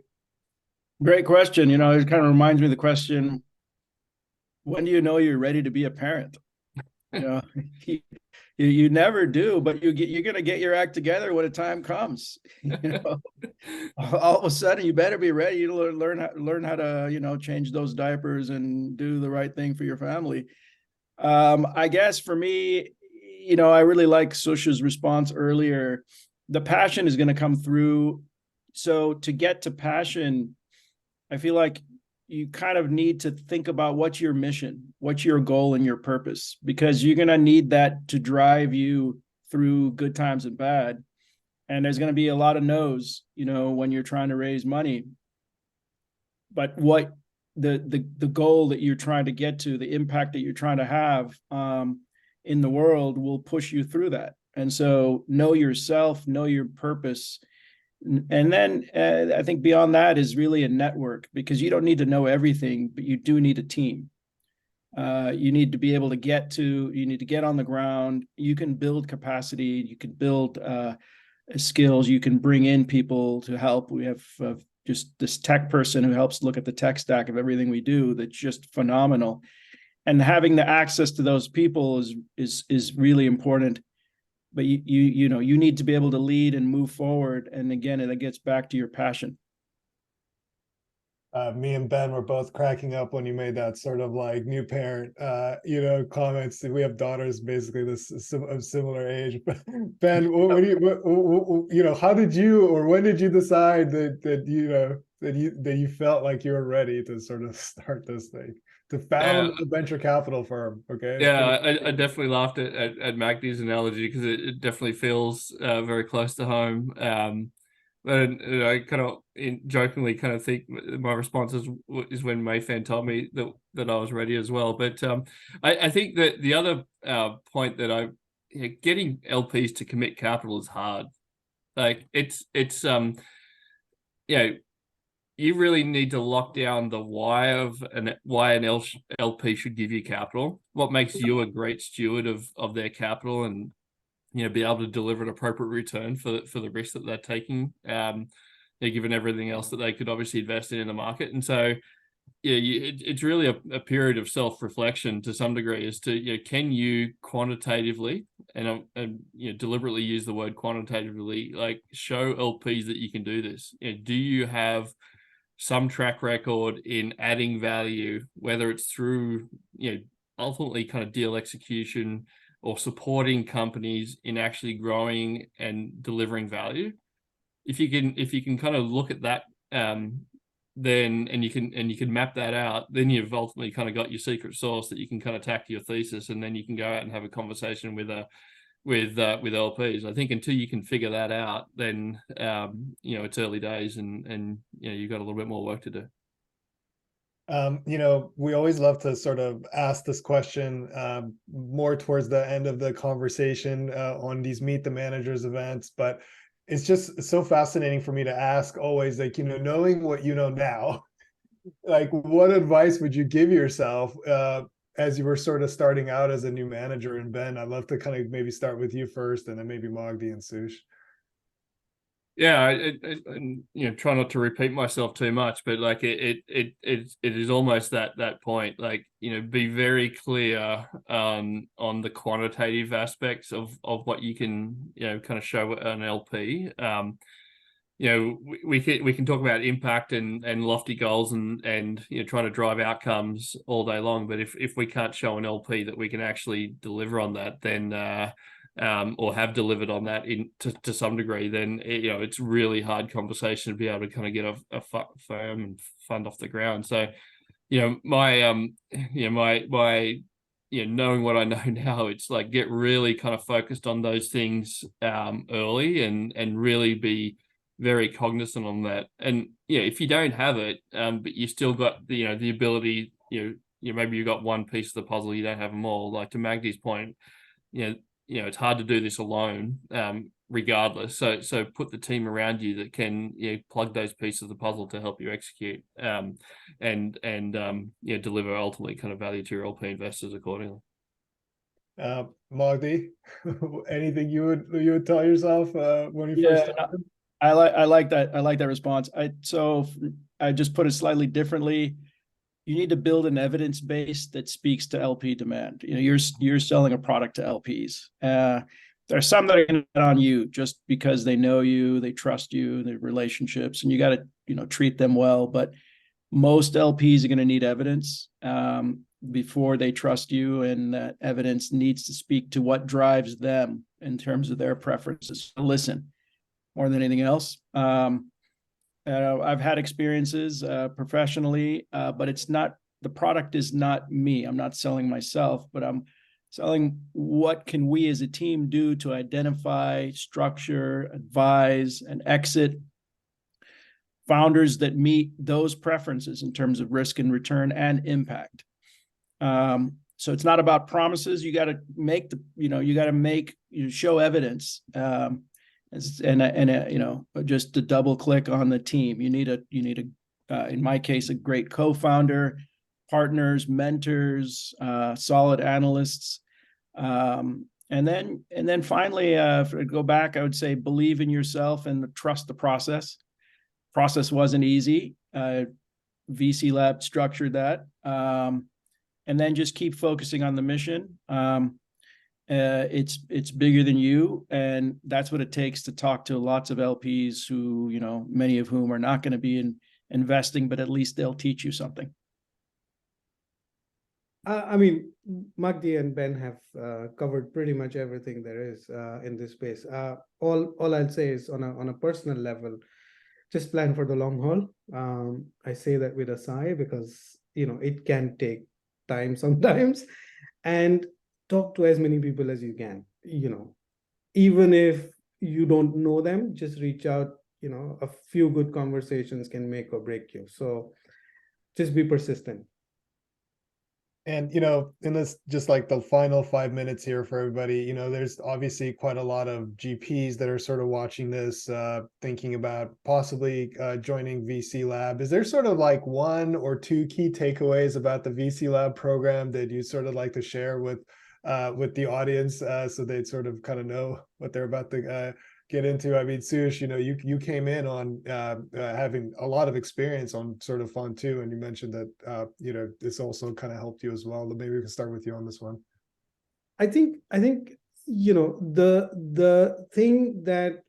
Speaker 4: Great question. You know, it kind of reminds me of the question, when do you know you're ready to be a parent? You know, you never do, but you're going to get your act together when the time comes. You know, all of a sudden you better be ready to learn how to, you know, change those diapers and do the right thing for your family. I guess for me, you know, I really like Sush's response earlier. The passion is going to come through. So to get to passion, I feel like you kind of need to think about what's your mission, what's your goal and your purpose, because you're going to need that to drive you through good times and bad. And there's going to be a lot of no's, you know, when you're trying to raise money. But what the goal that you're trying to get to, the impact that you're trying to have in the world will push you through that. And so know yourself, know your purpose. And then I think beyond that is really a network, because you don't need to know everything, but you do need a team. You need to be able to you need to get on the ground. You can build capacity, you can build skills, you can bring in people to help. We have just this tech person who helps look at the tech stack of everything we do. That's just phenomenal. And having the access to those people is really important. But you know, you need to be able to lead and move forward. And again, it gets back to your passion.
Speaker 1: Me and Ben were both cracking up when you made that sort of like new parent, you know, comments. We have daughters basically of similar age. But Ben, what do you know, how did you, or when did you decide that you know that you felt like you were ready to sort of start this thing, to found a venture capital firm? Okay.
Speaker 2: Yeah, I definitely laughed at Magdi's analogy because it definitely feels very close to home. And I kind of jokingly kind of think my response is when Mayfan told me that I was ready as well. But I think that the other point that getting LPs to commit capital is hard. Like it's you really need to lock down the why an LP should give you capital. What makes you a great steward of their capital, and be able to deliver an appropriate return for the risk that they're taking, given everything else that they could obviously invest in the market. And so, it's really a period of self-reflection to some degree as to, can you quantitatively and deliberately use the word quantitatively, like show LPs that you can do this? Do you have some track record in adding value, whether it's through, ultimately kind of deal execution, or supporting companies in actually growing and delivering value? If you can kind of look at that, then you can map that out, then you've ultimately kind of got your secret sauce that you can kind of tack to your thesis, and then you can go out and have a conversation with LPs. I think until you can figure that out, then it's early days, and you've got a little bit more work to do.
Speaker 1: We always love to sort of ask this question more towards the end of the conversation on these Meet the Managers events, but it's just so fascinating for me to ask always, like, knowing what you know now, like, what advice would you give yourself as you were sort of starting out as a new manager? And Ben, I'd love to kind of maybe start with you first, and then maybe Magdi and Sush.
Speaker 2: Yeah, try not to repeat myself too much, but like it is almost that point. Like, be very clear on the quantitative aspects of what you can kind of show an LP. We can talk about impact and lofty goals and trying to drive outcomes all day long, but if we can't show an LP that we can actually deliver on that, then or have delivered on that to some degree, then it's really hard conversation to be able to kind of get a firm and fund off the ground. So my knowing what I know now, it's like get really kind of focused on those things early, and really be very cognizant on that. And if you don't have it, but you still got the ability, maybe you've got one piece of the puzzle, you don't have them all. Like to Magdi's point, it's hard to do this alone, regardless. So put the team around you that can plug those pieces of the puzzle to help you execute, and deliver ultimately kind of value to your LP investors accordingly.
Speaker 1: Magdi, anything you would tell yourself when you first started?
Speaker 4: I like that response. So I just put it slightly differently. You need to build an evidence base that speaks to LP demand. You're selling a product to LPs. There are some that are going to get on you just because they know you, they trust you, their relationships, and you got to treat them well. But most LPs are going to need evidence before they trust you, and that evidence needs to speak to what drives them in terms of their preferences. Listen, more than anything else. I've had experiences professionally, but the product is not me. I'm not selling myself, but I'm selling what can we as a team do to identify, structure, advise, and exit founders that meet those preferences in terms of risk and return and impact. So it's not about promises. You got to make show evidence. Just to double click on the team, you need in my case, a great co-founder, partners, mentors, solid analysts, and then finally, to go back, I would say believe in yourself and trust the process. Process wasn't easy. VC Lab structured that, and then just keep focusing on the mission. It's bigger than you, and that's what it takes to talk to lots of LPs who, many of whom are not going to be investing, but at least they'll teach you something.
Speaker 3: I mean, Magdi and Ben have covered pretty much everything there is in this space. All I'll say is on a personal level, just plan for the long haul. I say that with a sigh because it can take time sometimes, and talk to as many people as you can. Even if you don't know them, just reach out, a few good conversations can make or break you. So just be persistent.
Speaker 1: And, in this, just like the final 5 minutes here for everybody, there's obviously quite a lot of GPs that are sort of watching this, thinking about possibly joining VC Lab. Is there sort of like one or two key takeaways about the VC Lab program that you sort of like to share with the audience, so they'd sort of kind of know what they're about to get into? I mean, Sush, you came in on having a lot of experience on sort of fund two, and you mentioned that this also kind of helped you as well. But maybe we can start with you on this one.
Speaker 3: I think the thing that,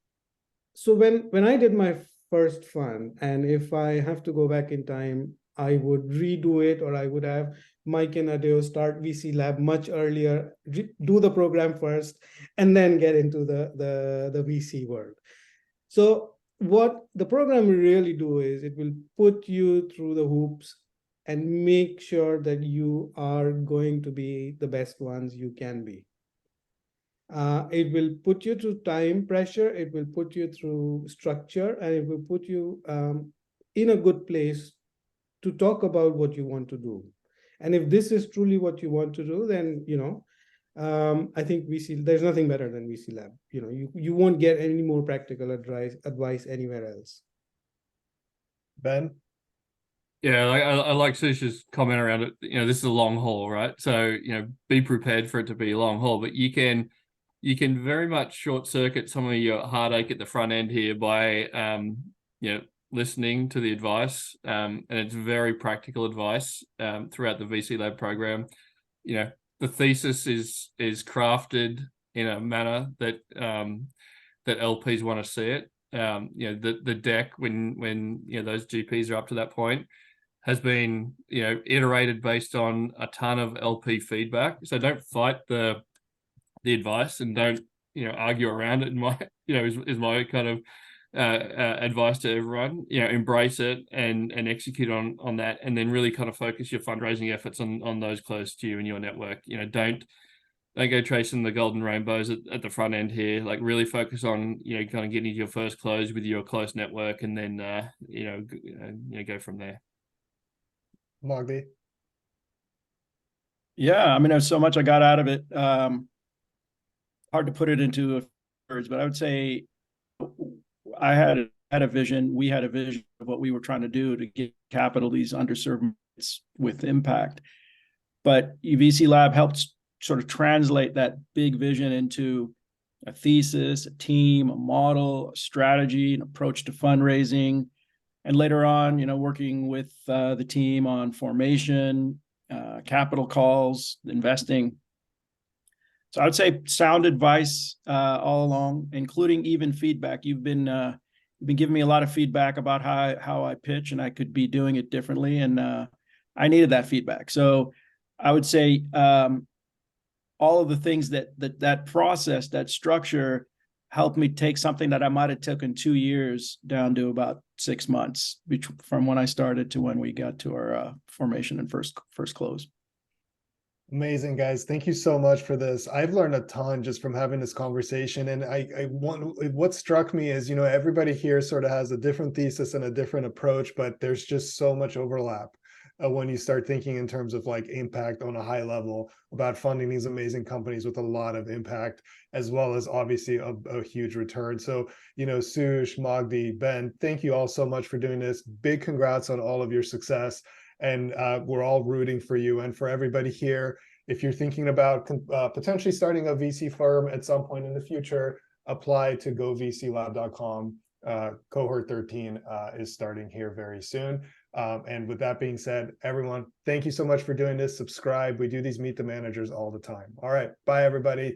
Speaker 3: so when I did my first fund, and if I have to go back in time, I would redo it, or I would have Mike and Adeo start VC Lab much earlier, do the program first, and then get into the VC world. So what the program will really do is it will put you through the hoops and make sure that you are going to be the best ones you can be. It will put you through time pressure, it will put you through structure, and it will put you in a good place to talk about what you want to do. And if this is truly what you want to do, then I think there's nothing better than VC Lab. You won't get any more practical advice anywhere else.
Speaker 1: Ben?
Speaker 2: Yeah, I like Sush's comment around it. This is a long haul, right? So, be prepared for it to be a long haul, but you can very much short circuit some of your heartache at the front end here by, listening to the advice. And it's very practical advice throughout the VC Lab program. The thesis is crafted in a manner that that LPs want to see it. The deck when those GPs are up to that point has been iterated based on a ton of LP feedback. So don't fight the advice, and don't argue around it. Is my kind of advice to everyone. Embrace it and execute on that, and then really kind of focus your fundraising efforts on those close to you and your network. Don't go chasing the golden rainbows at the front end here. Like, really focus on kind of getting to your first close with your close network, and then go from there.
Speaker 1: Magdi?
Speaker 4: Yeah, I mean, there's so much I got out of it. Hard to put it into words, but I would say I had a vision. We had a vision of what we were trying to do to get capital these underserved markets with impact. But VC Lab helped sort of translate that big vision into a thesis, a team, a model, a strategy, an approach to fundraising, and later on, working with the team on formation, capital calls, investing. So I would say sound advice all along, including even feedback. You've been giving me a lot of feedback about how I pitch, and I could be doing it differently, and I needed that feedback. So I would say all of the things that process, that structure, helped me take something that I might have taken 2 years down to about 6 months from when I started to when we got to our formation and first close.
Speaker 1: Amazing, guys. Thank you so much for this. I've learned a ton just from having this conversation. And what struck me is, everybody here sort of has a different thesis and a different approach, but there's just so much overlap when you start thinking in terms of like impact on a high level about funding these amazing companies with a lot of impact, as well as obviously a huge return. So, Sush, Magdi, Ben, thank you all so much for doing this. Big congrats on all of your success. And we're all rooting for you. And for everybody here, if you're thinking about potentially starting a VC firm at some point in the future, apply to govclab.com. Cohort 13 is starting here very soon. And with that being said, everyone, thank you so much for doing this. Subscribe. We do these Meet the Managers all the time. All right. Bye, everybody.